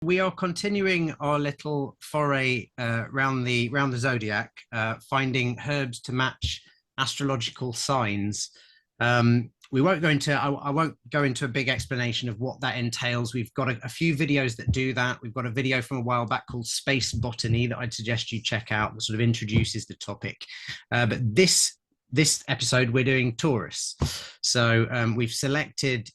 We are continuing our little foray round the zodiac, finding herbs to match astrological signs. We won't go into. I won't go into a big explanation of what that entails. We've got a few videos that do that. We've got a video from a while back called Space Botany that I'd suggest you check out. That sort of introduces the topic. But this episode we're doing Taurus. So we've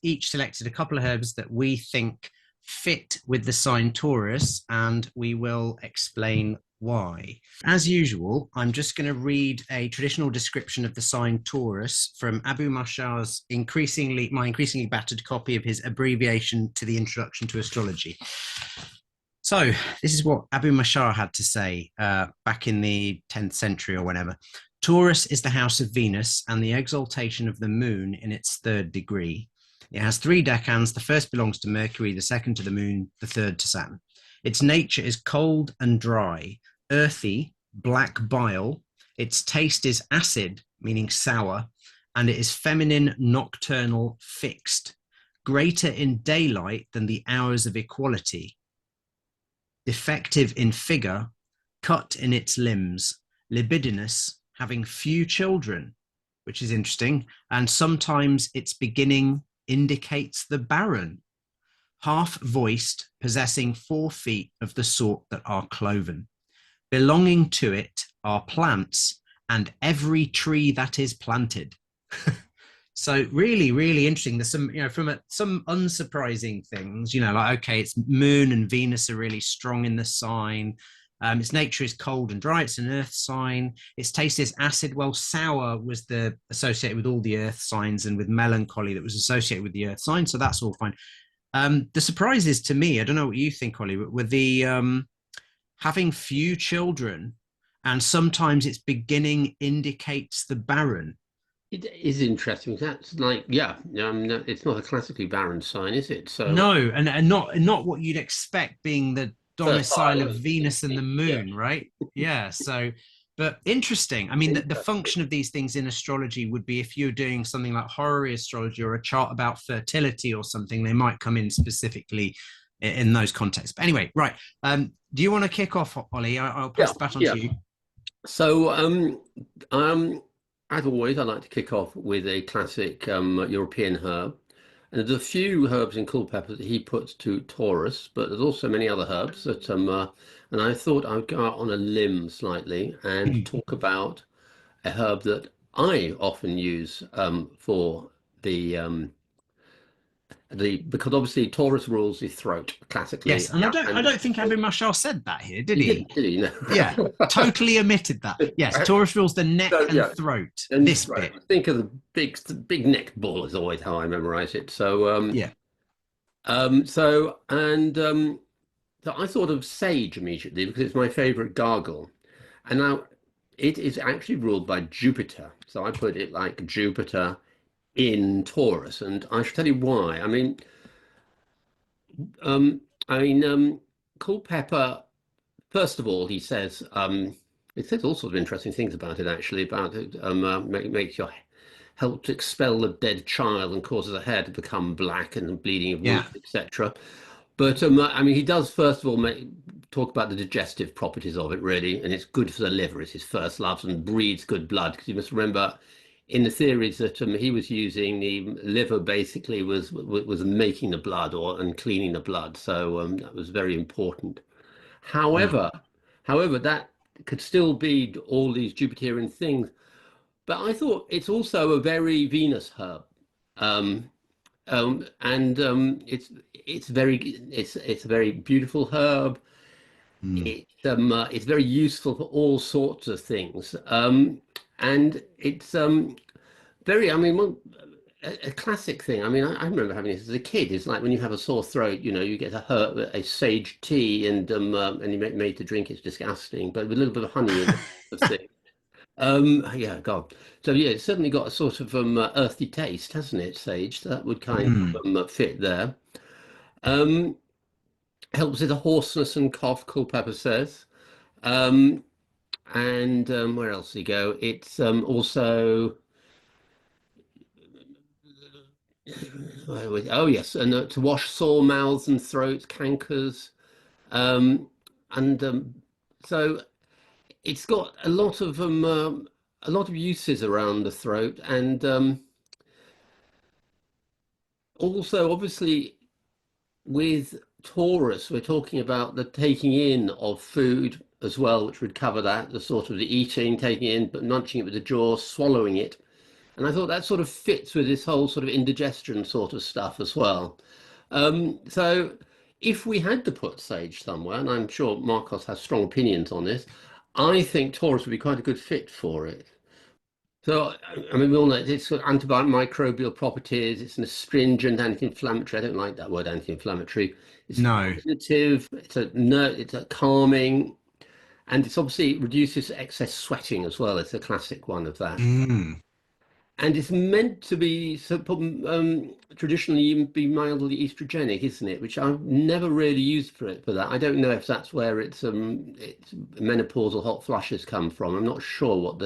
each selected a couple of herbs that we think fit with the sign Taurus, and we will explain why. As usual, I'm just going to read a traditional description of the sign Taurus from Abu Mashar's my increasingly battered copy of his abbreviation to the Introduction to Astrology. So this is what Abu Mashar had to say back in the 10th century or whenever. Taurus is the house of Venus and the exaltation of the moon in its third degree. It has three decans. The first belongs to Mercury, the second to the moon, the third to Saturn. Its nature is cold and dry, earthy, black bile. Its taste is acid, meaning sour, and it is feminine, nocturnal, fixed, greater in daylight than the hours of equality, defective in figure, cut in its limbs, libidinous, having few children, which is interesting, and sometimes its beginning indicates the barren, half-voiced, possessing 4 feet of the sort that are cloven. Belonging to it are plants and every tree that is planted. So really, really interesting. There's some, some unsurprising things, like, okay, it's moon and Venus are really strong in the sign. Its nature is cold and dry. It's an earth sign. Its taste is acid. Well, sour was associated with all the earth signs, and with melancholy that was associated with the earth sign. So that's all fine. The surprises to me, I don't know what you think, Ollie, were the having few children, and sometimes its beginning indicates the barren. It is interesting. That's like, it's not a classically barren sign, is it? So No, and not what you'd expect, being the domicile of Venus and the moon, yeah. right? Yeah. So, but interesting. I mean, the function of these things in astrology would be, if you're doing something like horary astrology or a chart about fertility or something, they might come in specifically in those contexts. But anyway, right. Do you want to kick off, Ollie? I'll pass the baton to you. So, as always, I like to kick off with a classic European herb. And there's a few herbs in Culpeper that he puts to Taurus, but there's also many other herbs that and I thought I would go out on a limb slightly and talk about a herb that I often use for because obviously Taurus rules the throat classically. Yes, and I don't think Abu Mashar said that here, did he? Did he? No. Yeah, totally omitted that. Yes, Taurus rules the neck and throat. And this bit. Think of the big neck ball is always how I memorize it. So yeah. So I thought of sage immediately because it's my favorite gargle, and now it is actually ruled by Jupiter. So I put it like Jupiter in Taurus, and I should tell you why. Culpeper, first of all, he says, it says all sorts of interesting things about it, actually, about it makes your help to expel the dead child and causes the hair to become black and bleeding of wounds, etc. But he does first of all talk about the digestive properties of it, really, and it's good for the liver. It's his first love and breeds good blood, because you must remember, in the theories that he was using, the liver basically was making the blood and cleaning the blood, so that was very important. However, that could still be all these Jupiterian things, but I thought it's also a very Venus herb, it's a very beautiful herb. It's very useful for all sorts of things, and it's very. A classic thing. I remember having this as a kid. It's like when you have a sore throat, you get a sage tea, and you made to drink. It's disgusting, but with a little bit of honey in it. Yeah, God. So yeah, it's certainly got a sort of earthy taste, hasn't it, sage? So that would kind of fit there. Helps with the hoarseness and cough, Culpeper says. And where else do you go? It's also oh yes, and to wash sore mouths and throats, cankers, Um, and so it's got a lot of uses around the throat, and also obviously with Taurus, we're talking about the taking in of food as well, which would cover that, the sort of the eating, taking in, but munching it with the jaw, swallowing it. And I thought that sort of fits with this whole sort of indigestion sort of stuff as well. So if we had to put sage somewhere, and I'm sure Marcos has strong opinions on this, I think Taurus would be quite a good fit for it. So, I mean, we all know it's got antimicrobial properties. It's an astringent, anti-inflammatory. I don't like that word, anti-inflammatory. It's No. cognitive. It's a calming, and it's obviously reduces excess sweating as well. It's a classic one of that. Mm. And it's meant to be traditionally be mildly estrogenic, isn't it? Which I've never really used for it for that. I don't know if that's where its menopausal hot flushes come from. I'm not sure what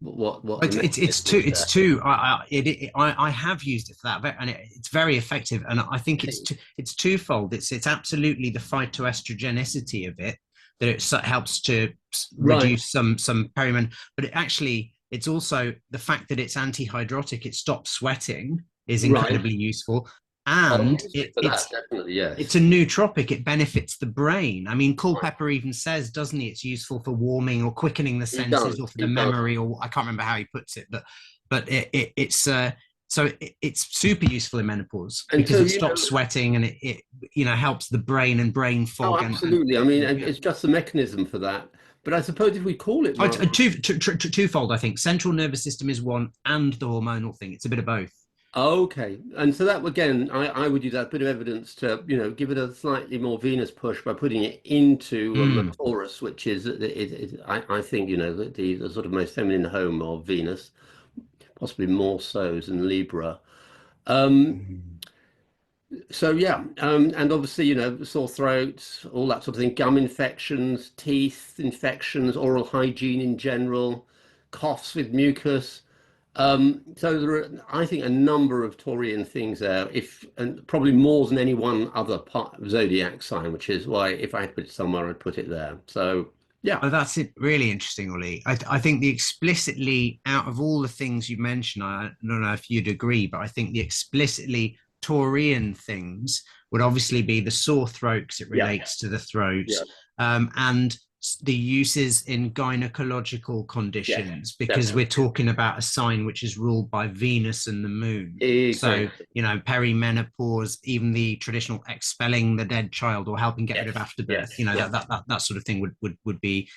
what the mechanism is there. I have used it for that, and it's very effective. And I think it's twofold. It's absolutely the phytoestrogenicity of it that it helps to Right. reduce some perimen, but it's also the fact that it's anti-hydrotic. It stops sweating is Right. incredibly useful, I'll and use it for that, definitely, it's yes. a nootropic. It benefits the brain. I mean, Culpepper even says, doesn't he? It's useful for warming or quickening the He senses, does. or for the He does. memory, or I can't remember how he puts it, but it's super useful in menopause And because so, it stops sweating, and it helps the brain and brain oh, fog, absolutely. I mean, and yeah. it's just the mechanism for that. But I suppose if we call it Oh, it's more, twofold. I think central nervous system is one, and the hormonal thing. It's a bit of both. okay. And so that again, I would use that bit of evidence to, give it a slightly more venous push by putting it into Mm. Taurus, which is, I think, the sort of most feminine home of Venus, possibly more so than Libra. Um, Mm. So yeah, and obviously, sore throats, all that sort of thing, gum infections, teeth infections, oral hygiene in general, coughs with mucus. So there are, I think, a number of Taurian things there, if and probably more than any one other part of zodiac sign, which is why if I had to put it somewhere, I'd put it there. So yeah, Oh, that's it. Really interesting, Ollie. I think the explicitly, out of all the things you mentioned, I don't know if you'd agree, but I think the explicitly Taurian things would obviously be the sore throat because it yeah, relates to the throat, yeah, and the uses in gynecological yes, conditions because we're definitely, talking about a sign which is ruled by Venus and the moon. So, exactly, perimenopause, even the traditional expelling the dead child or helping get rid of yes, afterbirth, yes, yeah, that sort of thing would be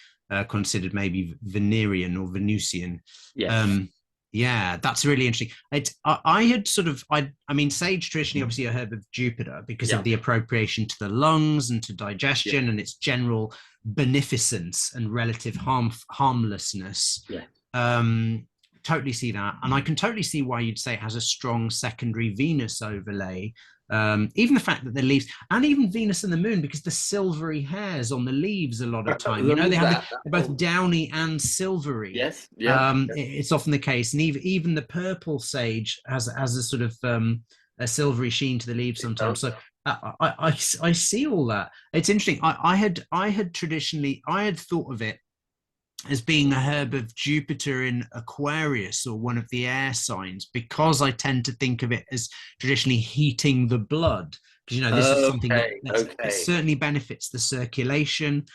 considered maybe Venerian or Venusian. yes, Um, yeah, that's really interesting. I had sort of, I mean, sage traditionally obviously a herb of Jupiter because of yeah, the appropriation to the lungs and to yeah, digestion and its general beneficence and relative harmlessness. yeah. Um, totally see that, and I can totally see why you'd say it has a strong secondary Venus overlay. Even the fact that the leaves, and even Venus and the Moon, because the silvery hairs on the leaves a lot of time, There they is have that they're both whole, downy and silvery. yes, yeah, It's often the case, and even the purple sage has a sort of a silvery sheen to the leaves it sometimes. does. So I see all that. It's interesting. I had traditionally I had thought of it as being a herb of Jupiter in Aquarius or one of the air signs because I tend to think of it as traditionally heating the blood. Because this is something Okay, that okay. certainly benefits the circulation,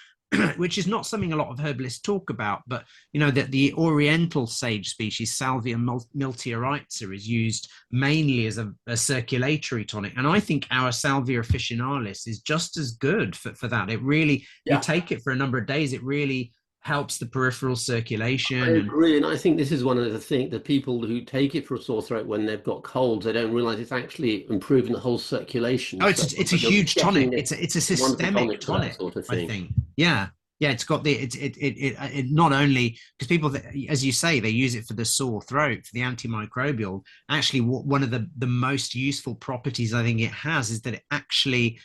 which is not something a lot of herbalists talk about. But that the Oriental sage species Salvia miltiaritza is used mainly as a circulatory tonic, and I think our Salvia officinalis is just as good for that. It really, you Yeah, take it for a number of days, it really helps the peripheral I circulation. And agree. And I think this is one of the things that people who take it for a sore throat when they've got colds, they don't realize it's actually improving the whole circulation. oh, So it's a you're huge tonic. getting it. It's a It's a wonderful systemic tonic for that tonic, sort of I thing. think. Yeah, yeah, it's got it not only because people that, as you say, they use it for the sore throat, for the antimicrobial. Actually, one of the most useful properties I think it has is that it actually,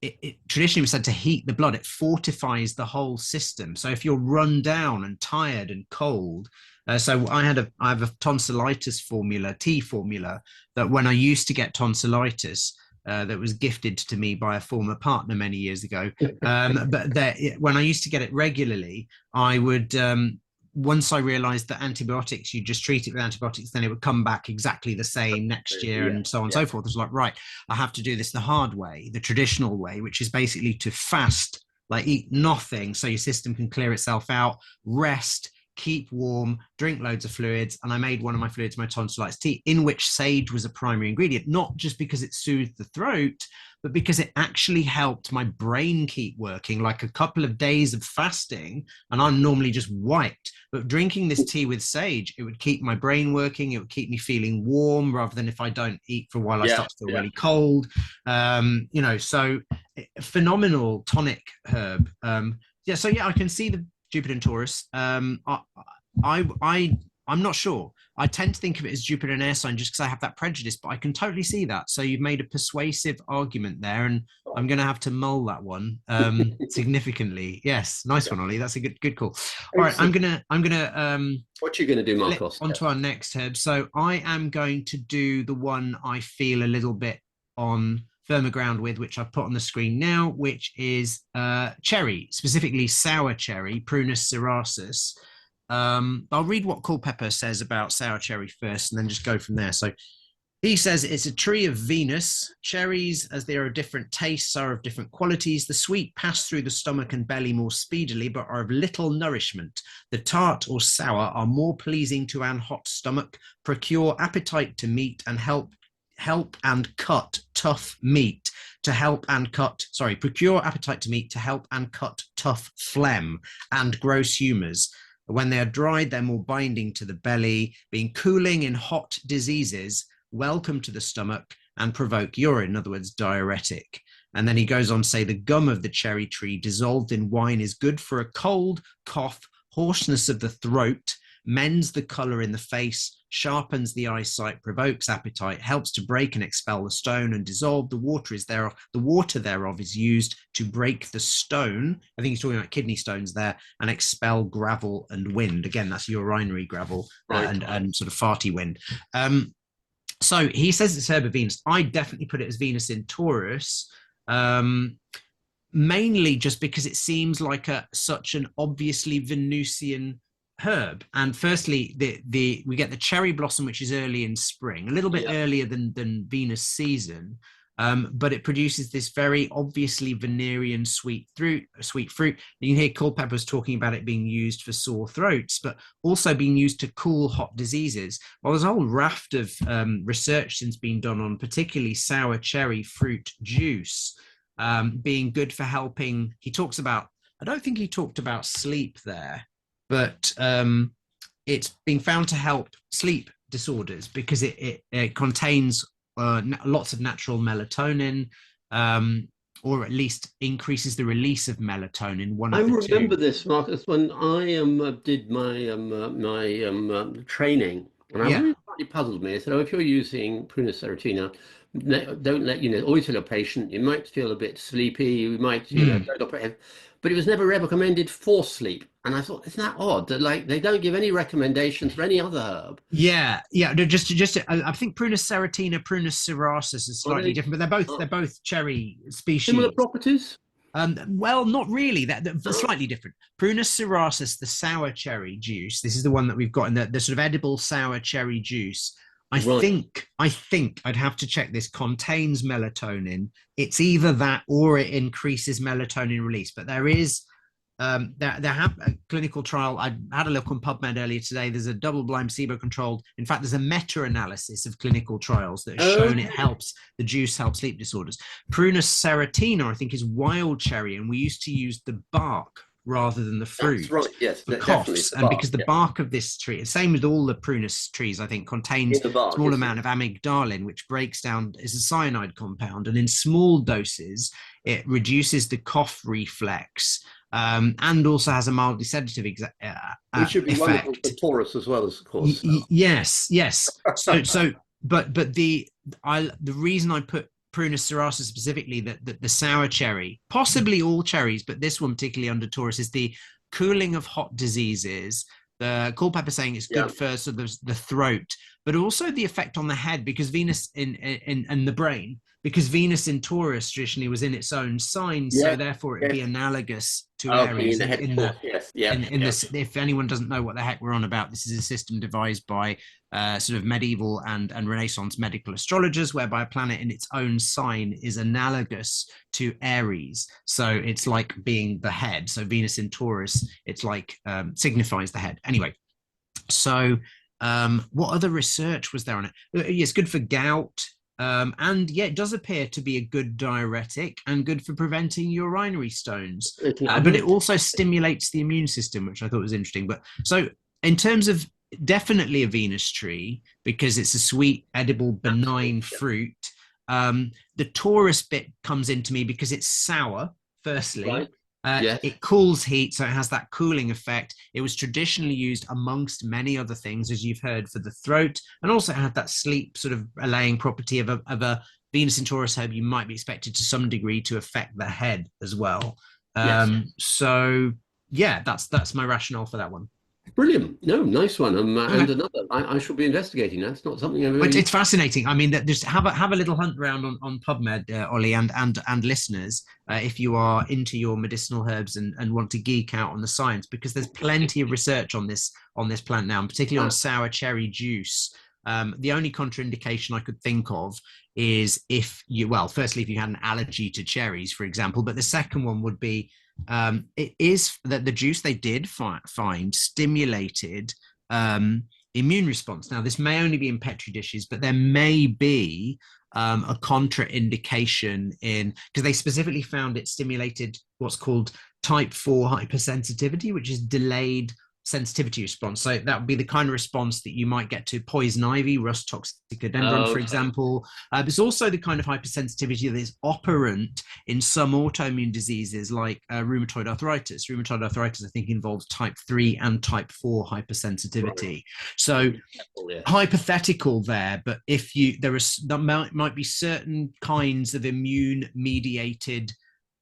it traditionally was said to heat the blood. It fortifies the whole system. So if you're run down and tired and cold, so I have a tonsillitis formula, tea formula, that when I used to get tonsillitis, that was gifted to me by a former partner many years ago. But when I used to get it regularly, I would, once I realized that antibiotics, you just treat it with antibiotics, then it would come back exactly the same next year, and so on and so forth. It was like, right, I have to do this the hard way, the traditional way, which is basically to fast, like eat nothing so your system can clear itself out, rest, keep warm, drink loads of fluids. And I made one of my fluids my tonsillitis tea, in which sage was a primary ingredient, not just because it soothed the throat, but because it actually helped my brain keep working. Like a couple of days of fasting, and I'm normally just wiped, but drinking this tea with sage, it would keep my brain working. It would keep me feeling warm, rather than if I don't eat for a while, I start to feel really cold. So phenomenal tonic herb. So I can see the Jupiter and Taurus. I'm not sure. I tend to think of it as Jupiter and air sign just because I have that prejudice, but I can totally see that. So you've made a persuasive argument there, and I'm going to have to mull that one significantly. Yes, nice one, Ollie. That's a good call. All right, I'm gonna. What are you going to do, Marcos? On to our next herb. So I am going to do the one I feel a little bit on firmer ground with, which I've put on the screen now, which is cherry, specifically sour cherry, Prunus cerasus. I'll read what Culpeper says about sour cherry first, and then just go from there. So he says it's a tree of Venus. Cherries, as they are of different tastes, are of different qualities. The sweet pass through the stomach and belly more speedily, but are of little nourishment. The tart or sour are more pleasing to an hot stomach, procure appetite to meat, and help and cut tough meat to help and cut, procure appetite to meat to help and cut tough phlegm and gross humours. When they are dried, they're more binding to the belly, being cooling in hot diseases, welcome to the stomach, and provoke urine, in other words, diuretic. And then he goes on to say the gum of the cherry tree dissolved in wine is good for a cold, cough, hoarseness of the throat, mends the colour in the face, sharpens the eyesight, provokes appetite, helps to break and expel the stone and dissolve. The water thereof is used to break the stone. I think he's talking about kidney stones there, and expel gravel and wind. Again, that's urinary gravel, and sort of farty wind. So he says it's herb of Venus. I definitely put it as Venus in Taurus. Mainly just because it seems like such an obviously Venusian herb. And firstly, we get the cherry blossom, which is early in spring, a little bit earlier than Venus season, but it produces this very obviously Venerian sweet fruit. You can hear Culpeper's talking about it being used for sore throats, but also being used to cool hot diseases. Well, there's a whole raft of research since been done on particularly sour cherry fruit juice being good for helping. He talks about, I don't think he talked about sleep there, but it's been found to help sleep disorders because it contains lots of natural melatonin, or at least increases the release of melatonin. I remember this, Marcus, when I did my training, and I really puzzled me. I said, if you're using Prunus ceratina, don't always tell your patient you might feel a bit sleepy, you might don't operate. But it was never recommended for sleep. And I thought, isn't that odd that they don't give any recommendations for any other herb? Yeah. I think Prunus ceratina, Prunus cerasus is slightly different, but they're both cherry species. Similar properties? Well, not really. They're slightly different. Prunus cerasus, the sour cherry juice. This is the one that we've got in the sort of edible sour cherry juice. I think I'd have to check this, contains melatonin. It's either that or it increases melatonin release. But there is there have a clinical trial. I had a look on PubMed earlier today. There's a double-blind placebo-controlled. In fact, there's a meta-analysis of clinical trials that have shown the juice helps sleep disorders. Prunus ceratina, I think, is wild cherry, and we used to use the bark rather than the fruit. That's right, yes. For coughs, and because the bark of this tree, same with all the Prunus trees, I think, contains a small amount of amygdalin, which breaks down, is a cyanide compound, and in small doses, it reduces the cough reflex, and also has a mildly sedative which should be effect. Wonderful for Taurus as well, as of course. Yes. But the reason I put Prunus cerasus specifically, that the sour cherry, possibly all cherries, but this one particularly under Taurus, is the cooling of hot diseases. The Culpeper saying it's good for sort of the throat, but also the effect on the head, because Venus in the brain, because Venus in Taurus traditionally was in its own sign, so Yes, therefore it'd be yes. analogous to Okay, in Aries the head in the Taurus, yes, yeah, in yeah. this. If anyone doesn't know what the heck we're on about, this is a system devised by sort of medieval and Renaissance medical astrologers, whereby a planet in its own sign is analogous to Aries. So it's like being the head. So Venus in Taurus, it's like signifies the head. Anyway, so what other research was there on it? It's good for gout. And yeah, it does appear to be a good diuretic and good for preventing urinary stones. But it also stimulates the immune system, which I thought was interesting. But so, in terms of definitely a Venus tree, because it's a sweet, edible, benign fruit, the Taurus bit comes into me because it's sour, firstly. Right. Yes. It cools heat, so it has that cooling effect. It was traditionally used amongst many other things, as you've heard, for the throat, and also had that sleep sort of allaying property of a Venus in Taurus herb. You might be expected to some degree to affect the head as well. Yes. So yeah, that's my rationale for that one. Brilliant. No, nice one. And Okay. another, I shall be investigating. That's not something I've ever It's fascinating. I mean, that just have a little hunt around on PubMed, Ollie, and listeners, if you are into your medicinal herbs and want to geek out on the science, because there's plenty of research on this plant now, and particularly on sour cherry juice. The only contraindication I could think of is if you, well, firstly, if you had an allergy to cherries, for example, but the second one would be it is that the juice they did find stimulated immune response. Now, this may only be in petri dishes, but there may be a contraindication in, because they specifically found it stimulated what's called type 4 hypersensitivity, which is delayed sensitivity response. So that would be the kind of response that you might get to poison ivy, rust toxicodendron, for example. There's also the kind of hypersensitivity that is operant in some autoimmune diseases like rheumatoid arthritis. Rheumatoid arthritis, I think, involves type 3 and type 4 hypersensitivity. Right. So hypothetical there, but if there might be certain kinds of immune mediated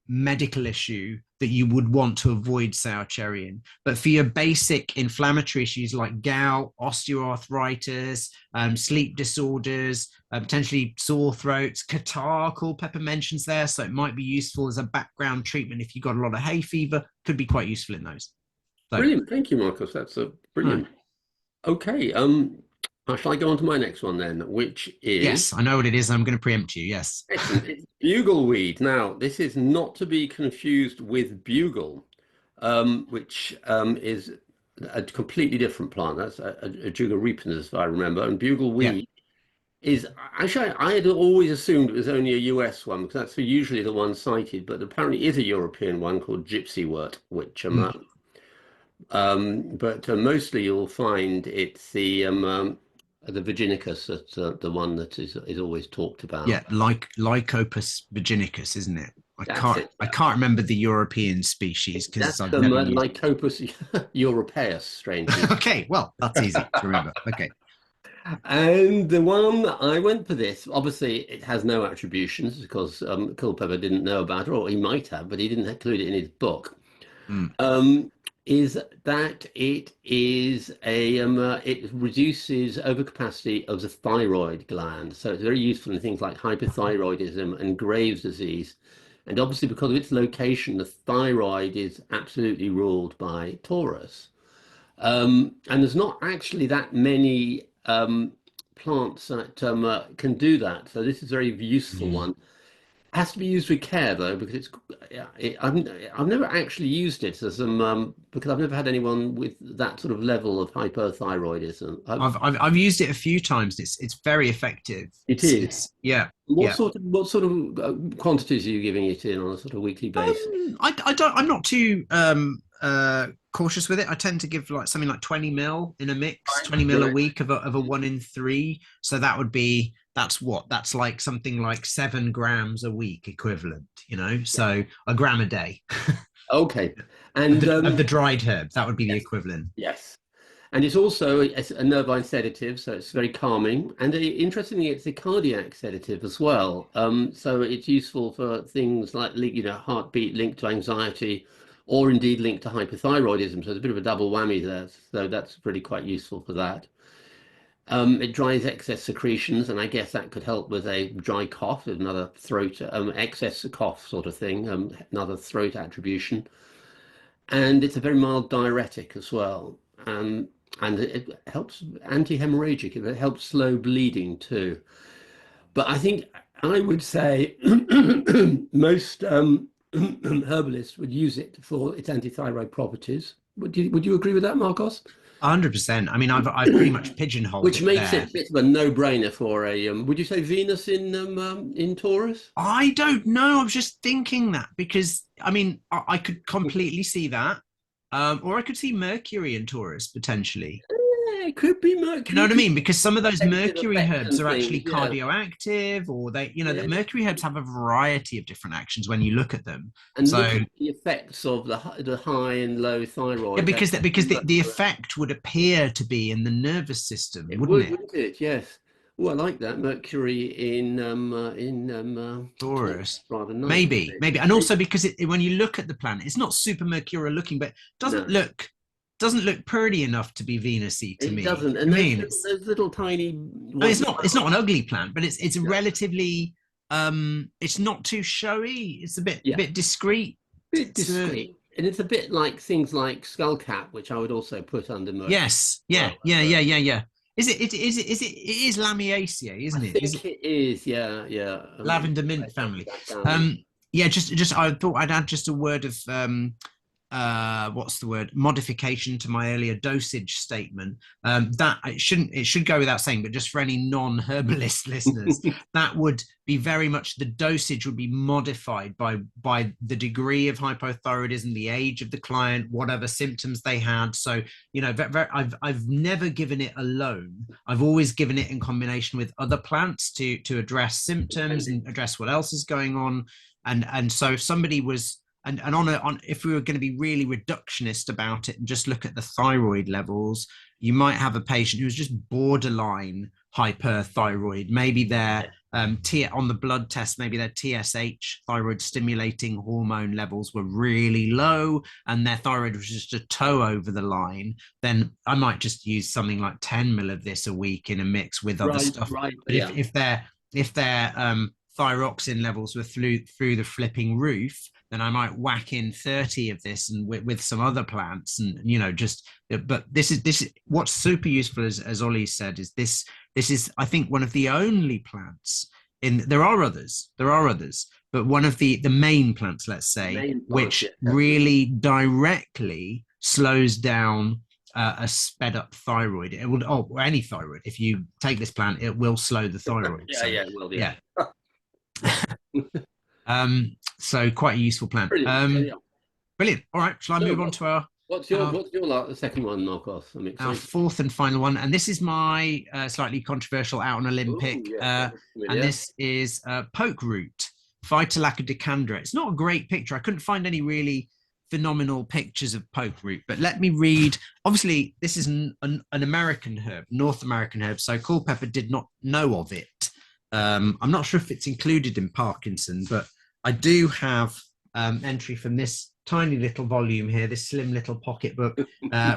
medical issue that you would want to avoid sour cherry in. But for your basic inflammatory issues like gout, osteoarthritis, sleep disorders, potentially sore throats, catarrh, Culpeper mentions there, so it might be useful as a background treatment if you've got a lot of hay fever, could be quite useful in those. So, brilliant, thank you, Marcos. That's a brilliant. Right. Okay, shall I go on to my next one then, which is... Yes, I know what it is. I'm going to preempt you, yes. It's bugleweed. Now, this is not to be confused with bugle, which is a completely different plant. That's a Juga repens, if I remember. And bugleweed is... Actually, I had always assumed it was only a US one, because that's usually the one cited, but apparently is a European one called gypsywort, which... but mostly you'll find it's the virginicus, that's the one that is always talked about. Yeah, like Lycopus virginicus, isn't it? I can't remember the European species because I've never used Lycopus europaeus, strangely. Okay, well, that's easy to remember. Okay. And the one I went for this, obviously it has no attributions because Culpeper didn't know about it, or he might have, but he didn't include it in his book. Is that it is it reduces overcapacity of the thyroid gland, so it's very useful in things like hypothyroidism and Graves' disease. And obviously, because of its location, the thyroid is absolutely ruled by Taurus. And there's not actually that many plants that can do that. So this is a very useful one. Has to be used with care though, because I've never actually used it as because I've never had anyone with that sort of level of hypothyroidism. I've used it a few times. It's very effective. It's yeah. What sort of quantities are you giving it in on a sort of weekly basis? I'm not too cautious with it. I tend to give like something like 20 mil in a mix, 20 mil a week of a 1 in 3. So that's like something like 7 grams a week equivalent, so a gram a day. Okay. And of the dried herb, that would be the equivalent. Yes. And it's also a nervine sedative, so it's very calming. And interestingly, it's a cardiac sedative as well. So it's useful for things like, heartbeat linked to anxiety, or indeed linked to hypothyroidism. So it's a bit of a double whammy there. So that's really quite useful for that. It dries excess secretions, and I guess that could help with a dry cough, another throat, excess cough sort of thing, another throat attribution. And it's a very mild diuretic as well. And it helps anti-hemorrhagic. It helps slow bleeding too. But I think I would say most herbalists would use it for its antithyroid properties. Would you agree with that, Marcos? 100%. I mean, I've pretty much pigeonholed Which it makes there. it a bit of a no-brainer for a. Would you say Venus in Taurus? I don't know. I was just thinking that because I mean, I could completely see that, or I could see Mercury in Taurus potentially. Yeah, it could be Do you know Mercury. what I Could mean? Because some of those be protective Mercury effects herbs and are things. actually Yeah, cardioactive, or they, the yeah. Mercury herbs have a variety of different actions when you look at them. And So looking at the effects of the high and low yeah, thyroid, that because the effect would appear to be in the nervous system, it wouldn't would, it? wouldn't it? Yes. Oh, I like that. Mercury in Taurus, Taurus. rather nice, isn't Maybe, it? maybe, and also because when you look at the planet, it's not super mercurial looking, but doesn't No, look doesn't look pretty enough to be Venusy to it me. doesn't. I And mean, it's those little tiny I mean, what it's not an ugly plant, but it's no, relatively it's not too showy. It's a yeah, bit discreet. bit It's discreet. And it's a bit like things like skullcap, which I would also put under Mercury yes, as yeah, well. yeah, yeah, yeah, yeah. It is Lamiaceae, I isn't it? Is think it it is, yeah, yeah. lavender mint I got family? that family. Yeah, just I thought I'd add just a word of what's the word, modification to my earlier dosage statement. That it should go without saying, but just for any non-herbalist listeners, that would be very much, the dosage would be modified by the degree of hypothyroidism, the age of the client, whatever symptoms they had. So I've never given it alone. I've always given it in combination with other plants to address symptoms and address what else is going on. And so if somebody was, and on if we were going to be really reductionist about it and just look at the thyroid levels, you might have a patient who's just borderline hyperthyroid. Maybe their on the blood test, maybe their TSH, thyroid stimulating hormone levels, were really low, and their thyroid was just a toe over the line. Then I might just use something like 10 mil of this a week in a mix with other Right, stuff. right, But yeah. if their thyroxine levels were through the flipping roof, then I might whack in 30 of this and with some other plants, and just. But this is what's super useful, as Ollie said, is this is, I think, one of the only plants there are others, but one of the main plants, let's say, Main plants, which yeah, definitely. really directly slows down a sped up thyroid. It would, any thyroid. If you take this plant, it will slow the thyroid. Yeah, So yeah, well, yeah. yeah. So quite a useful plant. Brilliant. Yeah, yeah. Brilliant. All right, shall I So move on to our what's your our, the second one, Marcos? I'm our excited. fourth and final one? And this is my slightly controversial out on Oh, Olympic, yes, I'm and familiar. this is poke root, Phytolacca decandra. It's not a great picture. I couldn't find any really phenomenal pictures of poke root, but let me read. Obviously, this is an American herb, North American herb, so Culpepper did not know of it. I'm not sure if it's included in Parkinson, but I do have entry from this tiny little volume here, this slim little pocket book,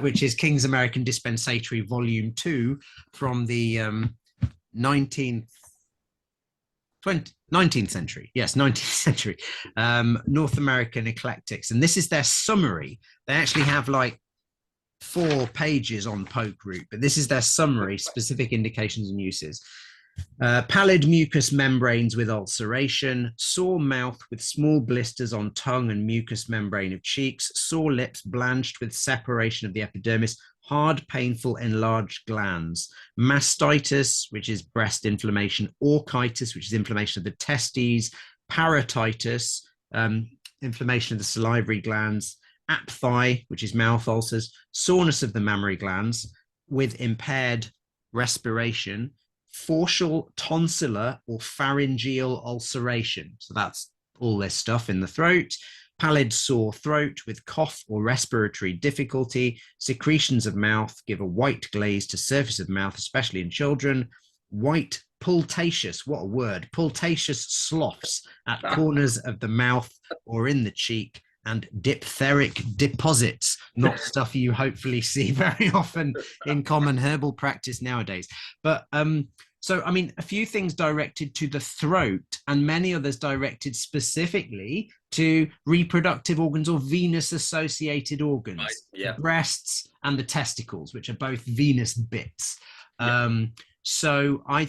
which is King's American Dispensatory Volume 2 from the 19th 19th century. Yes, 19th century. North American Eclectics. And this is their summary. They actually have like 4 pages on poke root, but this is their summary, specific indications and uses. Pallid mucous membranes with ulceration, sore mouth with small blisters on tongue and mucous membrane of cheeks, sore lips blanched with separation of the epidermis, hard, painful, enlarged glands, mastitis, which is breast inflammation, orchitis, which is inflammation of the testes, parotitis, inflammation of the salivary glands, aphthoi, which is mouth ulcers, soreness of the mammary glands with impaired respiration, facial, tonsillar, or pharyngeal ulceration. So that's all this stuff in the throat. Pallid sore throat with cough or respiratory difficulty. Secretions of mouth give a white glaze to surface of mouth, especially in children. White pultaceous, what a word, pultaceous sloughs at corners of the mouth or in the cheek. and diphtheric deposits, not stuff you hopefully see very often in common herbal practice nowadays. But so, I mean, a few things directed to the throat and many others directed specifically to reproductive organs or venous associated organs, Right. Yeah. the breasts and the testicles, which are both venous bits. Yeah. So I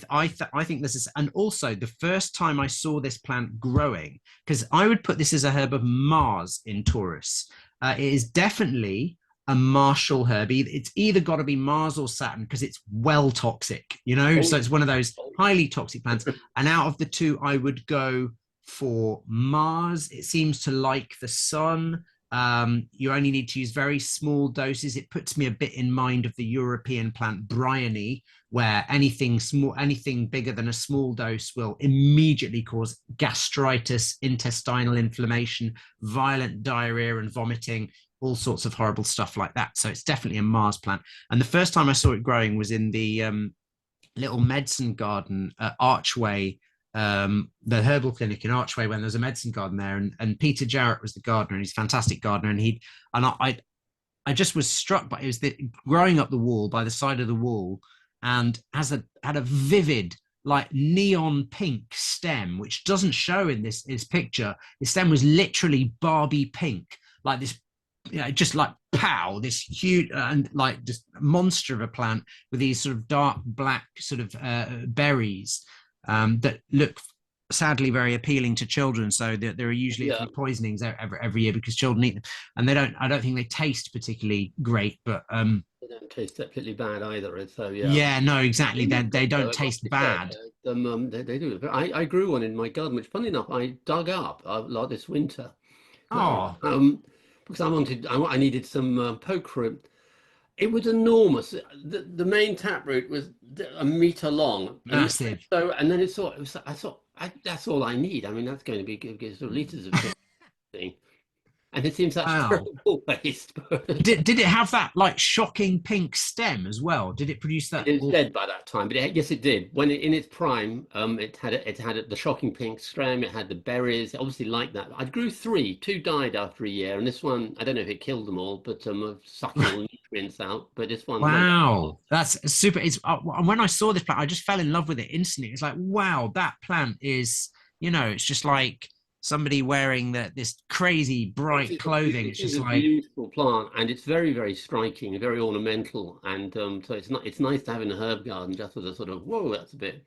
think this is, and also the first time I saw this plant growing, because I would put this as a herb of Mars in Taurus. It is definitely a martial herb. It's either got to be Mars or Saturn because it's well toxic, you know. Oh, So it's one of those oh, highly toxic plants. And out of the two, I would go for Mars. It seems to like the sun. You only need to use very small doses. It puts me a bit in mind of the European plant Bryony, where anything small, anything bigger than a small dose will immediately cause gastritis, intestinal inflammation, violent diarrhea and vomiting, all sorts of horrible stuff like that. So it's definitely a Mars plant. And the first time I saw it growing was in the little medicine garden at Archway, the herbal clinic in Archway, when there was a medicine garden there, and Peter Jarrett was the gardener, and he's a fantastic gardener, and I just was struck by it was growing up the wall by the side of the wall, and had a vivid like neon pink stem, which doesn't show in this picture. The stem was literally Barbie pink, like this, you know, just like pow, this huge and like just monster of a plant with these sort of dark black sort of berries that look sadly very appealing to children. So there are usually a few poisonings every year because children eat them, and I don't think they taste particularly great, but they don't taste particularly bad either. So yeah, no, exactly. They don't taste bad. They do. I grew one in my garden, which, funny enough, I dug up like this winter. Oh, Because I needed some poke root. It was enormous. The main taproot was a meter long, massive. and then I thought that's all I need. I mean, that's going to be good, sort of liters of thing. And it seems such terrible waste. Did it have that like shocking pink stem as well? Did it produce that? It was dead by that time, but yes, it did. When in its prime, it had the shocking pink stem. It had the berries. It obviously liked that. I grew three. Two died after a year, and this one, I don't know if it killed them all, but sucking all nutrients out. But this one, wow, that's super. It's when I saw this plant, I just fell in love with it instantly. It's like, wow, that plant is, you know, it's just like somebody wearing this crazy bright clothing. It's just like a beautiful plant, and it's very, very striking, very ornamental, and so it's nice to have in a herb garden just as a sort of whoa, that's a bit.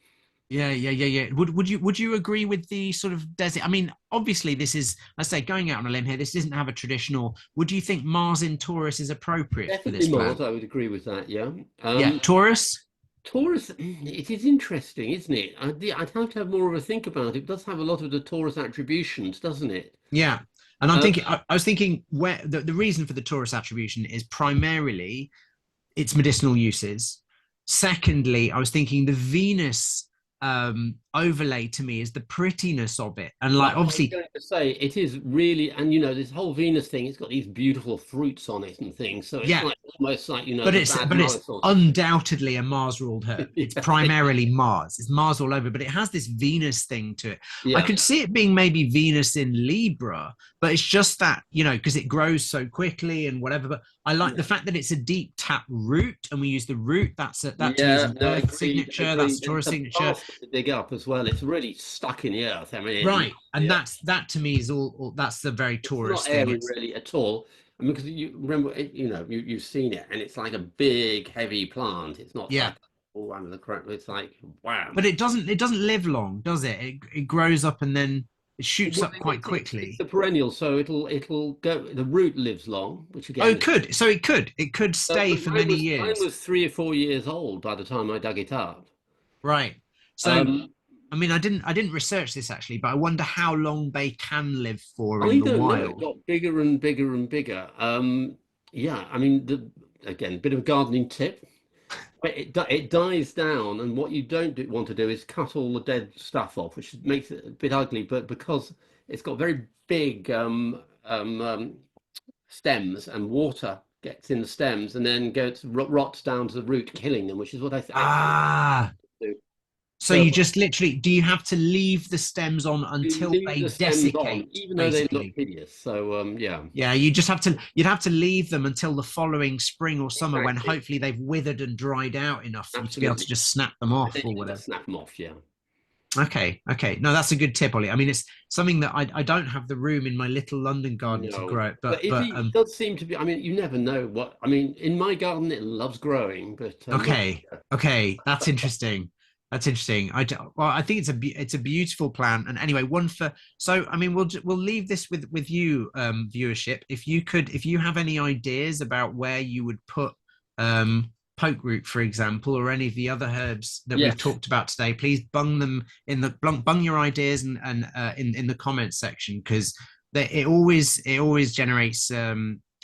Yeah. Would you agree with the sort of desert? I mean, obviously, this is, I say, going out on a limb here. This doesn't have a traditional. Would you think Mars in Taurus is appropriate Definitely for this Mars, plant? I would agree with that. Yeah. Yeah, Taurus. Taurus, it is interesting, isn't it? I'd have to have more of a think about it. It does have a lot of the Taurus attributions, doesn't it? Yeah. And I'm thinking, I was thinking where the reason for the Taurus attribution is primarily its medicinal uses. Secondly, I was thinking the Venus overlay to me is the prettiness of it. And like, obviously, I was going to say, it is really, and you know, this whole Venus thing, it's got these beautiful fruits on it and things. So it's like almost like, you know, but it's undoubtedly a Mars ruled herb. It's primarily Mars. It's Mars all over, but it has this Venus thing to it. Yeah. I could see it being maybe Venus in Libra, but it's just that, you know, because it grows so quickly and whatever. But I like the fact that it's a deep tap root, and we use the root. That's an Earth signature. That's a Taurus signature. To dig up as well. It's really stuck in the earth. I mean, right, and that to me is all. That's the very Taurus thing. It's not airy really at all. I mean, because you remember, you know, you've seen it, and it's like a big, heavy plant. It's not like all under the crop. It's like wow. But it doesn't live long, does it? It grows up and then it shoots up quite quickly. It's a perennial, so it'll go. The root lives long, which again. Oh, it could. So it could stay for many years. Mine was 3 or 4 years old by the time I dug it up. Right. So. I mean, I didn't research this actually, but I wonder how long they can live for in the wild. It got bigger and bigger and bigger. Yeah, I mean, again, a bit of a gardening tip. It dies down, and what you don't want to do is cut all the dead stuff off, which makes it a bit ugly. But because it's got very big stems, and water gets in the stems, and then rots down to the root, killing them, which is what I think. So you just literally, do you have to leave the stems on You until leave the they stems on, desiccate, even though they look basically? hideous. So yeah, Yeah, you just have to, you'd have to leave them until the following spring or summer when exactly, hopefully they've withered and dried out enough for you to be able to absolutely. just snap them And then off or you can whatever. just snap them off. Yeah. Okay, okay. No, that's a good tip, Ollie. I mean, it's something that I don't have the room in my little London garden to No, grow it, but it does seem to be. I mean, you never know what. I mean, in my garden, it loves growing, but okay, okay. That's interesting. That's interesting. Well, I think it's a beautiful plant. And anyway, one for so I mean, we'll leave this with you, viewership. If you have any ideas about where you would put poke root, for example, or any of the other herbs that we've yes, talked about today, please bung them in the bung your ideas and in the comments section, because it always generates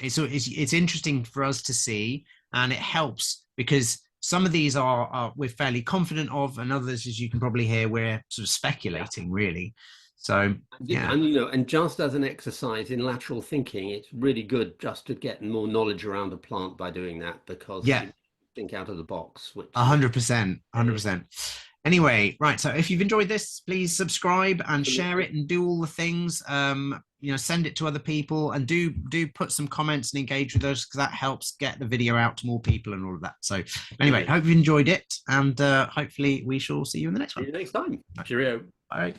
it's interesting for us to see, and it helps because some of these are we're fairly confident of, and others, as you can probably hear, we're sort of yeah. speculating really. So yeah, And and just as an exercise in lateral thinking, it's really good just to get more knowledge around a plant by doing that, because yeah, you think out of the box, which 100%, yeah, 100%. Anyway, right. So if you've enjoyed this, please subscribe and share absolutely. it and do all the things. Send it to other people and do put some comments and engage with us, because that helps get the video out to more people and all of that. So anyway, Absolutely. hope you've enjoyed it, and hopefully we shall see you in the next See one. you next time. Cheerio. Bye.